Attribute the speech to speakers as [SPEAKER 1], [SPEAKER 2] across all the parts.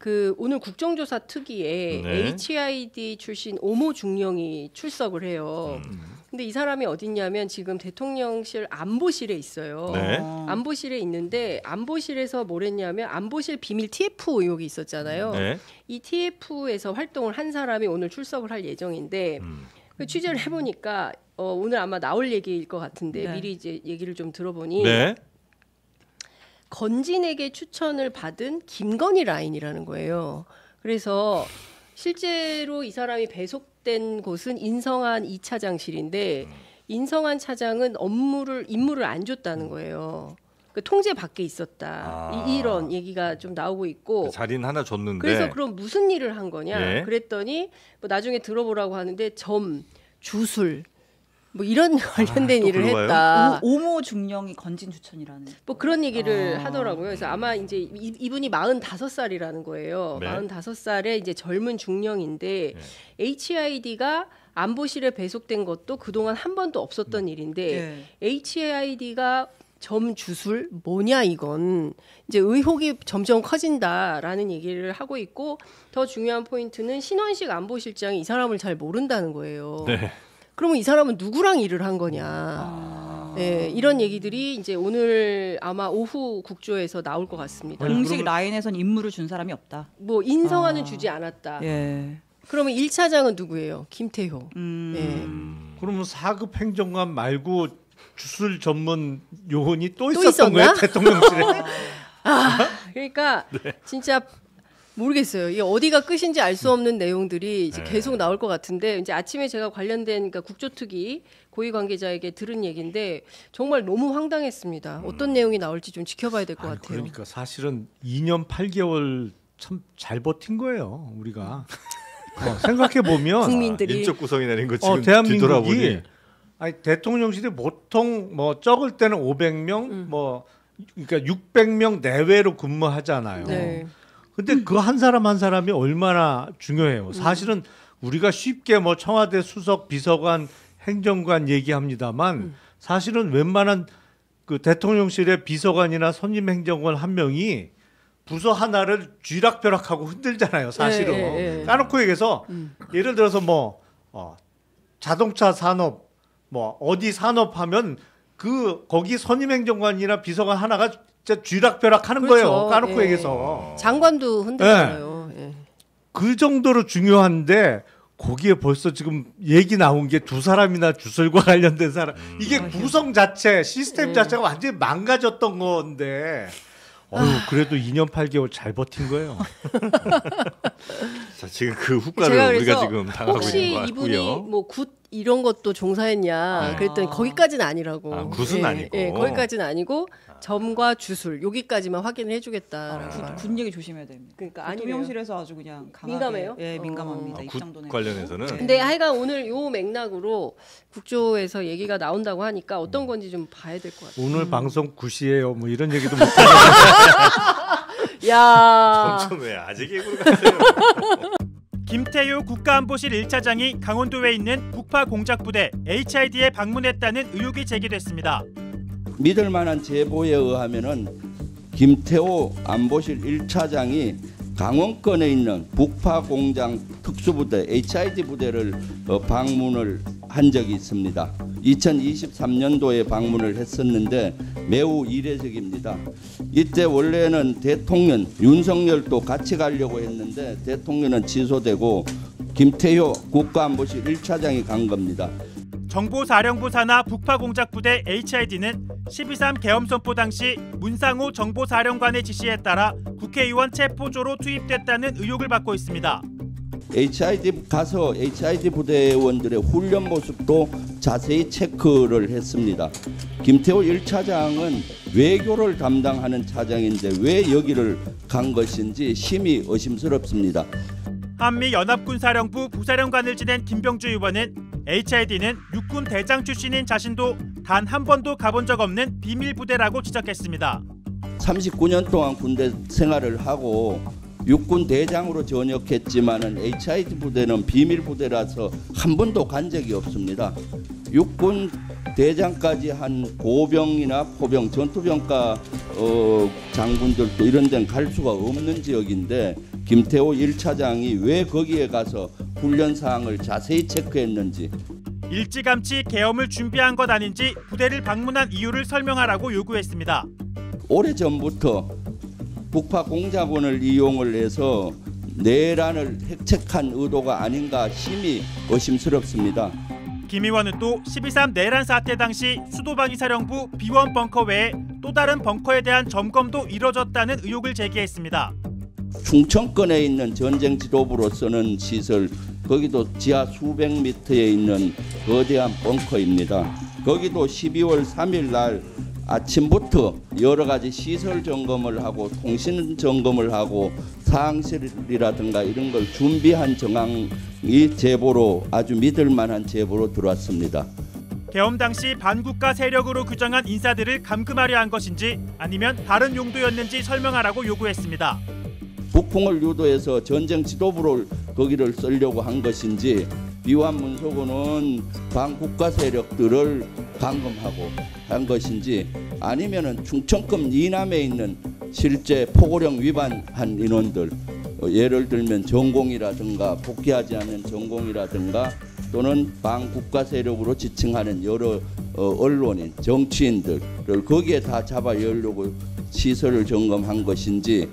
[SPEAKER 1] 그 오늘 국정조사 특위에
[SPEAKER 2] 네.
[SPEAKER 1] HID 출신 오모 중령이 출석을 해요. 근데 이 사람이 어딨냐면 지금 대통령실 안보실에 있어요.
[SPEAKER 2] 네.
[SPEAKER 1] 안보실에 있는데 안보실에서 뭘 했냐면 안보실 비밀 TF 의혹이 있었잖아요.
[SPEAKER 2] 네.
[SPEAKER 1] 이 TF에서 활동을 한 사람이 오늘 출석을 할 예정인데 그 취재를 해보니까 오늘 아마 나올 얘기일 것 같은데
[SPEAKER 3] 네.
[SPEAKER 1] 미리 이제 얘기를 좀 들어보니
[SPEAKER 2] 네.
[SPEAKER 1] 건진에게 추천을 받은 김건희 라인이라는 거예요. 그래서 실제로 이 사람이 배속된 곳은 인성한 2차장실인데 인성한 차장은 임무를 안 줬다는 거예요. 그 통제 밖에 있었다. 이런 얘기가 좀 나오고 있고.
[SPEAKER 2] 그 자리는 하나 줬는데.
[SPEAKER 1] 그래서 그럼 무슨 일을 한 거냐?
[SPEAKER 2] 네.
[SPEAKER 1] 그랬더니 뭐 나중에 들어보라고 하는데 주술 뭐 이런 관련된
[SPEAKER 2] 또
[SPEAKER 1] 일을
[SPEAKER 2] 그거 봐요?
[SPEAKER 1] 했다.
[SPEAKER 3] 오모 중령이 건진 추천이라는.
[SPEAKER 1] 뭐 그런 얘기를 하더라고요. 그래서 아마 이제 이분이 45살이라는 거예요.
[SPEAKER 2] 네.
[SPEAKER 1] 45살의 이제 젊은 중령인데 HID가 안보실에 배속된 것도 그동안 한 번도 없었던 일인데 HID가 점주술 뭐냐 이건 이제 의혹이 점점 커진다라는 얘기를 하고 있고 더 중요한 포인트는 신원식 안보실장이 이 사람을 잘 모른다는 거예요.
[SPEAKER 2] 네.
[SPEAKER 1] 그러면 이 사람은 누구랑 일을 한 거냐? 네, 이런 얘기들이 이제 오늘 아마 오후 국조에서 나올 것 같습니다.
[SPEAKER 3] 공식 라인에선 임무를 준 사람이 없다.
[SPEAKER 1] 뭐 인성화는 주지 않았다.
[SPEAKER 3] 예.
[SPEAKER 1] 그러면 1차장은 누구예요? 김태효.
[SPEAKER 4] 그러면 4급 행정관 말고 주술 전문 요원이 또
[SPEAKER 1] 또
[SPEAKER 4] 있었던
[SPEAKER 1] 있었나?
[SPEAKER 4] 거예요? 대통령실에?
[SPEAKER 1] 그러니까 진짜 모르겠어요. 이게 어디가 끝인지 알 수 없는 내용들이 이제 계속 나올 것 같은데 이제 아침에 제가 관련된 그러니까 국조특위 고위 관계자에게 들은 얘기인데 정말 너무 황당했습니다. 어떤 내용이 나올지 좀 지켜봐야 될 것 같아요.
[SPEAKER 4] 그러니까 사실은 2년 8개월 참 잘 버틴 거예요, 우리가. 생각해 보면
[SPEAKER 1] 국민들이
[SPEAKER 2] 인적 구성이 내린 거 지금
[SPEAKER 4] 대한민국이
[SPEAKER 2] 뒤돌아보니
[SPEAKER 4] 아니 대통령실이 보통 뭐 적을 때는 500명 뭐 그러니까 600명 내외로 근무하잖아요.
[SPEAKER 1] 네.
[SPEAKER 4] 근데 그 한 사람 한 사람이 얼마나 중요해요. 사실은 우리가 쉽게 뭐 청와대 수석, 비서관, 행정관 얘기합니다만 사실은 웬만한 그 대통령실의 비서관이나 선임 행정관 한 명이 부서 하나를 쥐락펴락하고 흔들잖아요. 사실은 까놓고 얘기해서 예를 들어서 뭐 자동차 산업 뭐 어디 산업하면 그 거기 선임 행정관이나 비서관 하나가 진짜 쥐락펴락하는
[SPEAKER 1] 그렇죠.
[SPEAKER 4] 거예요. 까놓고
[SPEAKER 1] 예.
[SPEAKER 4] 얘기해서
[SPEAKER 1] 장관도 흔들잖아요.
[SPEAKER 4] 그 정도로 중요한데 거기에 벌써 지금 얘기 나온 게 두 사람이나 주술과 관련된 사람 이게 구성 자체 시스템 자체가 완전히 망가졌던 건데 그래도 2년 8개월 잘 버틴 거예요.
[SPEAKER 2] 자, 지금 그
[SPEAKER 1] 제가
[SPEAKER 2] 후과를 우리가
[SPEAKER 1] 그래서
[SPEAKER 2] 지금 당하고
[SPEAKER 1] 혹시
[SPEAKER 2] 있는 것
[SPEAKER 1] 이분이
[SPEAKER 2] 같고요.
[SPEAKER 1] 뭐 굿 이런 것도 종사했냐 그랬더니 거기까지는 아니라고.
[SPEAKER 2] 굿은 아니고.
[SPEAKER 1] 거기까지는 아니고 점과 주술 여기까지만 확인을 해주겠다라고.
[SPEAKER 3] 군 얘기 조심해야 됩니다.
[SPEAKER 1] 그러니까
[SPEAKER 3] 대통령실에서 아주 그냥 강하게,
[SPEAKER 1] 민감해요?
[SPEAKER 3] 예, 민감합니다. 이
[SPEAKER 2] 굿
[SPEAKER 3] 정도는.
[SPEAKER 2] 관련해서는
[SPEAKER 1] 근데 하여간 오늘 요 맥락으로 국조에서 얘기가 나온다고 하니까 어떤 건지 좀 봐야 될 것 같아요.
[SPEAKER 4] 오늘 방송 9시에요. 뭐 이런 얘기도 못
[SPEAKER 1] 야.
[SPEAKER 2] 점점 왜 아직 예고를 갔어요?
[SPEAKER 5] 김태효 국가안보실 1차장이 강원도에 있는 북파 공작부대 HID에 방문했다는 의혹이 제기됐습니다.
[SPEAKER 6] 믿을 만한 제보에 의하면은 김태호 안보실 1차장이 강원권에 있는 북파 공장 특수부대 HID 부대를 방문을 한 적이 있습니다. 2023년도에 방문을 했었는데 매우 이례적입니다. 이때 원래는 대통령 윤석열도 같이 가려고 했는데 대통령은 취소되고 김태효 국가안보실 1차장이 간 겁니다.
[SPEAKER 5] 정보사령부 산하 북파공작부대 HID는 12.3 계엄선포 당시 문상호 정보사령관의 지시에 따라 국회의원 체포조로 투입됐다는 의혹을 받고 있습니다.
[SPEAKER 6] HID 가서 HID 부대원들의 훈련 모습도 자세히 체크를 했습니다. 김태호 1차장은 외교를 담당하는 차장인데 왜 여기를 간 것인지 심히 의심스럽습니다.
[SPEAKER 5] 한미연합군사령부 부사령관을 지낸 김병주 의원은 HID는 육군 대장 출신인 자신도 단 한 번도 가본 적 없는 비밀 부대라고 지적했습니다.
[SPEAKER 6] 39년 동안 군대 생활을 하고 육군 대장으로 전역했지만은 HID 부대는 비밀 부대라서 한 번도 간 적이 없습니다. 육군 대장까지 한 보병이나 포병, 전투병과 장군들도 이런 데는 갈 수가 없는 지역인데 김태호 1차장이 왜 거기에 가서 훈련 사항을 자세히 체크했는지,
[SPEAKER 5] 일찌감치 계엄을 준비한 것 아닌지 부대를 방문한 이유를 설명하라고 요구했습니다.
[SPEAKER 6] 오래전부터 북파 공작원을 이용을 해서 내란을 획책한 의도가 아닌가 심히 의심스럽습니다.
[SPEAKER 5] 김 의원은 또 12.3 내란 사태 당시 수도방위사령부 B1 벙커 외에 또 다른 벙커에 대한 점검도 이뤄졌다는 의혹을 제기했습니다.
[SPEAKER 6] 충청권에 있는 전쟁 지도부로 쓰는 시설, 거기도 지하 수백 미터에 있는 거대한 벙커입니다. 거기도 12월 3일 날 아침부터 여러 가지 시설 점검을 하고 통신 점검을 하고 사항실이라든가 이런 걸 준비한 정황이 제보로, 아주 믿을 만한 제보로 들어왔습니다.
[SPEAKER 5] 계엄 당시 반국가 세력으로 규정한 인사들을 감금하려 한 것인지 아니면 다른 용도였는지 설명하라고 요구했습니다.
[SPEAKER 6] 북풍을 유도해서 전쟁 지도부를 거기를 쓰려고 한 것인지, 비완 문서고는 반국가 세력들을 감금하고 한 것인지, 아니면은 충청권 이남에 있는 실제 포고령 위반한 인원들, 예를 들면 전공이라든가 복귀하지 않은 전공이라든가 또는 반국가 세력으로 지칭하는 여러 언론인, 정치인들을 거기에 다 잡아 열려고 시설을 점검한 것인지.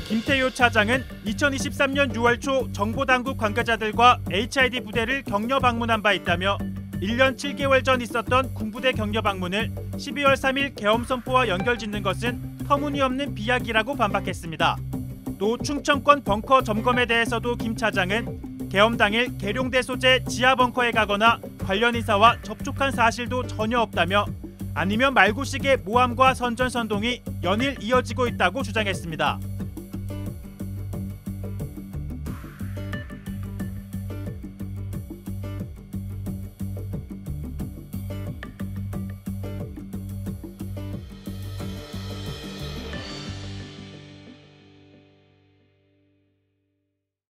[SPEAKER 5] 김태효 차장은 2023년 6월 초 정보당국 관계자들과 HID 부대를 격려 방문한 바 있다며 1년 7개월 전 있었던 군부대 격려 방문을 12월 3일 계엄 선포와 연결짓는 것은 터무니없는 비약이라고 반박했습니다. 또 충청권 벙커 점검에 대해서도 김 차장은 계엄 당일 계룡대 소재 지하 벙커에 가거나 관련 인사와 접촉한 사실도 전혀 없다며 아니면 말고식의 모함과 선전선동이 연일 이어지고 있다고 주장했습니다.